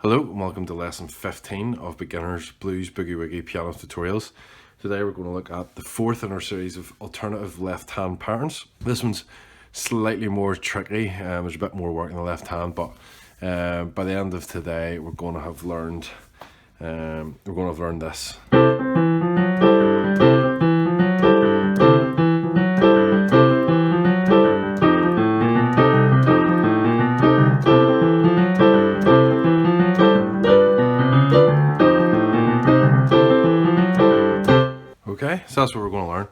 Hello and welcome to lesson 15 of Beginner's Blues Boogie Woogie Piano Tutorials. Today we're going to look at the fourth in our series of alternative left hand patterns. This one's slightly more tricky, there's a bit more work in the left hand, but by the end of today we're going to have learned this. Okay, so that's what we're going to learn.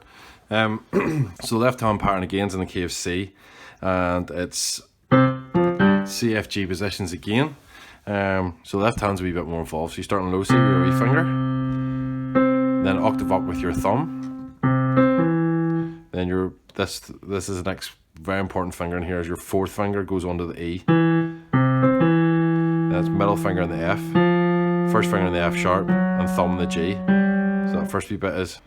So the left hand pattern again is in the key of C, and it's C, F, G positions again. So left hand's a wee bit more involved. So you start on low C with your wee finger, then octave up with your thumb. Then this is the next very important finger in here. Is your fourth finger goes onto the E. Then it's middle finger in the F, first finger in the F sharp, and thumb in the G. So that first wee bit is.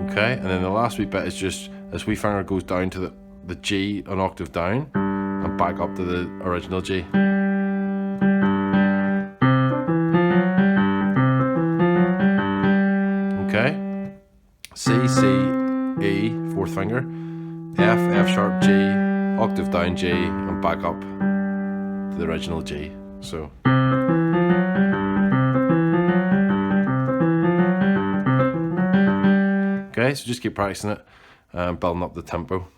Okay, and then the last wee bit is just this wee finger goes down to the G an octave down and back up to the original G. Okay, C, C, E, fourth finger, F, F sharp, G, octave down G and back up to the original G. So okay, so just keep practicing it and building up the tempo.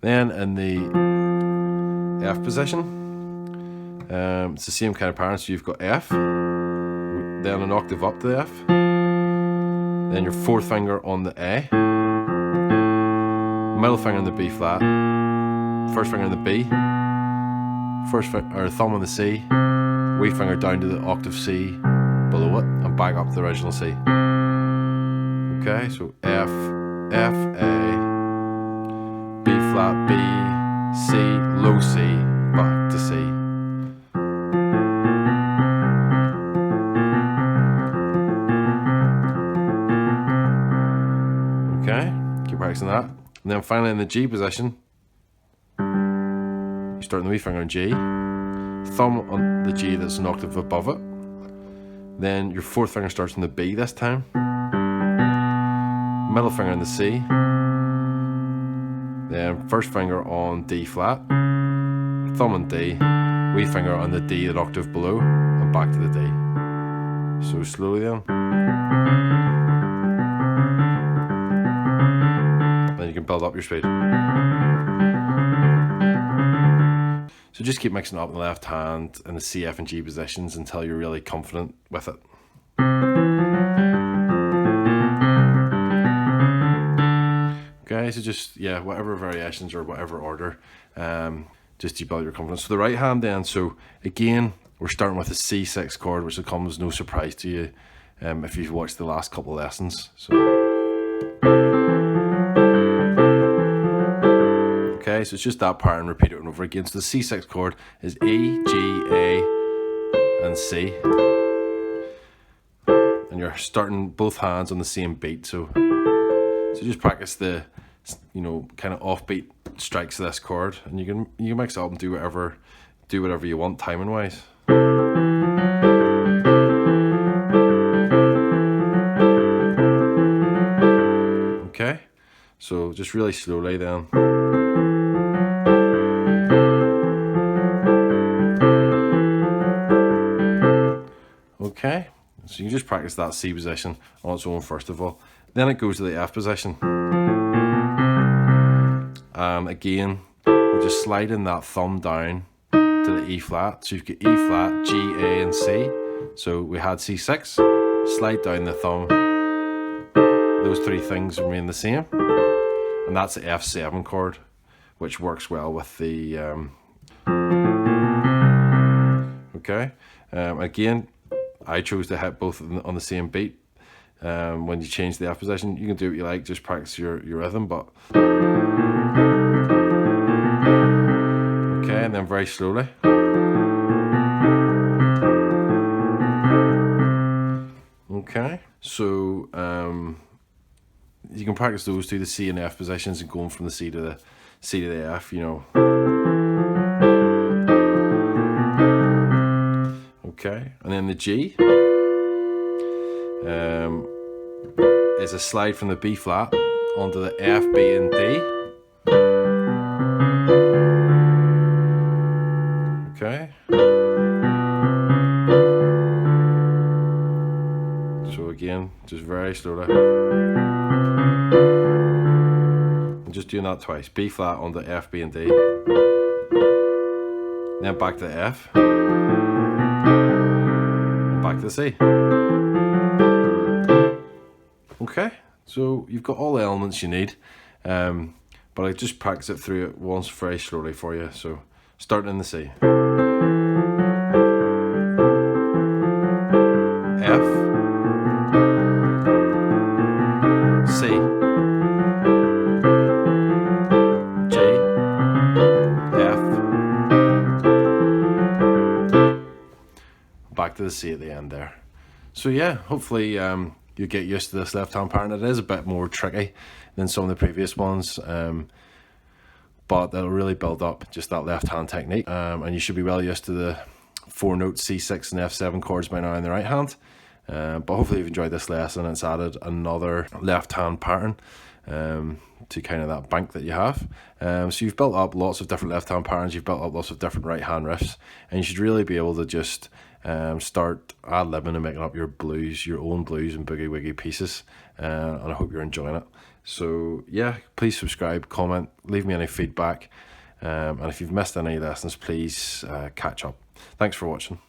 Then in the F position, it's the same kind of pattern. So you've got F, then an octave up to the F, then your fourth finger on the A, middle finger on the B flat, first finger on the B, thumb on the C, wee finger down to the octave C below it, and back up to the original C. Okay, so F, F, A, B flat, B, C, low C, back to C. Okay, keep practicing that. And then finally in the G position, you start on the wee finger on G, thumb on the G that's an octave above it. Then your fourth finger starts on the B this time. Middle finger on the C, then first finger on D flat, thumb on D, wee finger on the D an octave below, and back to the D. So slowly then. Then you can build up your speed. So just keep mixing it up in the left hand in the C, F and G positions until you're really confident with it. Okay, so just, whatever variations or whatever order, just to build your confidence. So the right hand then, so again, we're starting with a C6 chord, which will come as no surprise to you if you've watched the last couple of lessons. So, okay, so it's just that pattern, repeat it over again. So the C6 chord is E, G, A, and C. And you're starting both hands on the same beat, so just practice the, kind of offbeat strikes of this chord, and you can mix it up and do whatever you want timing wise. Okay, so just really slowly then. Okay, so you just practice that C position on its own first of all. Then it goes to the F position. Again, we're just sliding that thumb down to the E flat. So you've got E flat, G, A, and C. So we had C6, slide down the thumb. Those three things remain the same. And that's the F7 chord, which works well with the... Okay, again, I chose to hit both on the same beat. When you change the F position, you can do what you like, just practice your rhythm, but okay, and then very slowly. Okay, so you can practice those to the C and F positions and going from the C to the F, you know. Okay, and then the G is a slide from the B flat onto the F, B, and D. Okay. So again, just very slowly. And just doing that twice. B flat onto F, B, and D. Then back to the F. And back to the C. Okay, so you've got all the elements you need. But I just practice it through it once very slowly for you. So starting in the C. F, C, G, F, back to the C at the end there. So yeah, hopefully you get used to this left hand pattern. It is a bit more tricky than some of the previous ones, but it'll really build up just that left hand technique, and you should be well used to the 4 note C6 and F7 chords by now in the right hand. But hopefully you've enjoyed this lesson. It's added another left hand pattern to kind of that bank that you have. So you've built up lots of different left hand patterns, you've built up lots of different right hand riffs, and you should really be able to just start ad-libbing and making up your blues, your own blues and boogie woogie pieces, and I hope you're enjoying it. So yeah, please subscribe, comment, leave me any feedback, and if you've missed any lessons, please catch up. Thanks for watching.